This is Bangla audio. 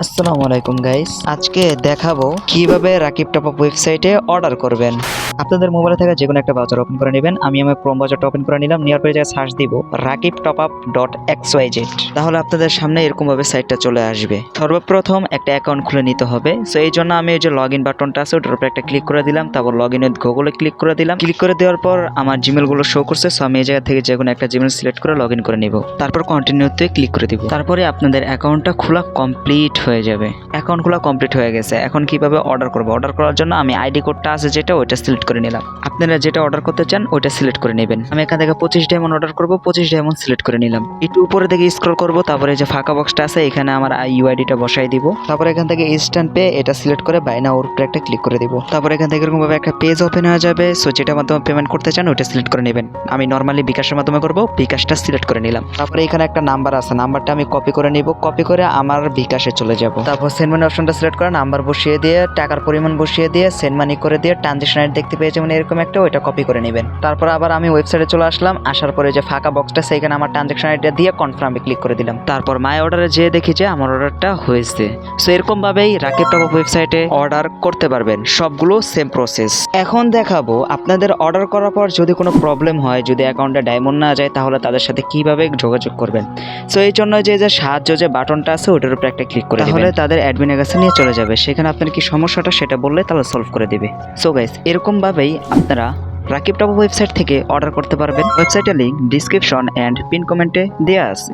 আসসালামু আলাইকুম গাইস, আজকে দেখাবো কিভাবে রাকিব টপ আপ ওয়েবসাইটে অর্ডার করবেন। আপনাদের মোবাইলে থাকা যে কোনো একটা ব্রাউজার ওপেন করে নেবেন। আমি আমার ক্রোম ব্রাউজারটা ওপেন করে নিলাম। নেওয়ার পরে জায়গায় সার্চ দিব রাকিব টপ আপ .xyz। তাহলে আপনাদের সামনে এরকম ভাবে সাইটটা চলে আসবে। সর্বপ্রথম একটা অ্যাকাউন্ট খুলে নিতে হবে। সো এই জন্য আমি ওই যে লগ ইন বাটনটা আছে ওটার উপরে একটা ক্লিক করে দিলাম। তারপর লগ ইন উইথ গুগলে ক্লিক করে দিলাম। ক্লিক করে দেওয়ার পর আমার জিমেল গুলো শো করছে। সো আমি এই জায়গা থেকে যে কোনো একটা জিমেল সিলেক্ট করে লগ ইন করে নিব। তারপর কন্টিনিউতে ক্লিক করে দিব। তারপরে আপনাদের অ্যাকাউন্টটা খোলা কমপ্লিট হয়ে যাবে। অ্যাকাউন্ট খোলা কমপ্লিট হয়ে গেছে। এখন কিভাবে অর্ডার করব? অর্ডার করার জন্য আমি আইডি কোডটা আছে যেটা ওইটা সিলেক্ট করে নিলাম। আপনারা যেটা অর্ডার করতে চান ওইটা সিলেক্ট করে নেবেন। আমি এখান থেকে 25 ডায়মন্ড অর্ডার করব। 25 ডায়মন্ড সিলেক্ট করে নিলাম। একটু উপরে দিকে স্ক্রল করব। তারপরে যে ফাঁকা বক্সটা আছে এখানে আমার ইউআইডিটা বসাই দিব। তারপর এখান থেকে ইনস্ট্যান্ট পে এটা সিলেক্ট করে বাই নাও এর উপরে একটা ক্লিক করে দিব। তারপর এখান থেকে এরকম ভাবে একটা পেজ ওপেন হয়ে যাবে। সো যেটার মাধ্যমে পেমেন্ট করতে চান ওইটা সিলেক্ট করে নেবেন। আমি নরমালি বিকাশের মাধ্যমে করব। বিকাশটা সিলেক্ট করে নিলাম। তারপরে এখানে একটা নাম্বার আছে, নাম্বারটা আমি কপি করে নিব। কপি করে আমার বিকাশে চলে যাব। তারপর সেন্ড মানি অপশনটা সিলেক্ট করে নাম্বার বসিয়ে দিয়ে টাকার পরিমাণ বসিয়ে দিয়ে সেন্ড মানি করে দিয়ে ট্রানজেকশন আইডি দেখতে পেয়ে যেমন এরকম একটা ওইটা কপি করে নেবেন। তারপর আবার আমি ওয়েবসাইটে চলে আসলাম। আসার পরে যে ফাঁকা বক্সটা সেখানে আমার ট্রানজেকশন আইডিটা দিয়ে কনফার্মে ক্লিক করে দিলাম। তারপর মাই অর্ডারে যেয়ে দেখি যে আমার অর্ডারটা হয়েছে। সো এরকম ভাবেই রাকিব টপ আপ ওয়েবসাইটে অর্ডার করতে পারবেন। সবগুলো সেম প্রসেস। এখন দেখাবো আপনাদের অর্ডার করার পর যদি কোনো প্রবলেম হয়, যদি অ্যাকাউন্টে ডায়মন্ড না যায় তাহলে তাদের সাথে কিভাবে যোগাযোগ করবেন। সো এই জন্য যে সাহায্য যে বাটনটা আছে ওটার উপরে একটা ক্লিক করে দিবেন। তাহলে তাদের অ্যাডমিনের কাছে নিয়ে চলে যাবে। সেখানে আপনার কি সমস্যাটা সেটা বললে তাহলে সলভ করে দিবে। সো গাইস, এরকম ভাবেই আপনারা রাকিব টপ আপ ওয়েবসাইট থেকে অর্ডার করতে পারবেন। ওয়েবসাইটের লিংক ডিসক্রিপশন এন্ড পিন কমেন্টে দেওয়া আছে।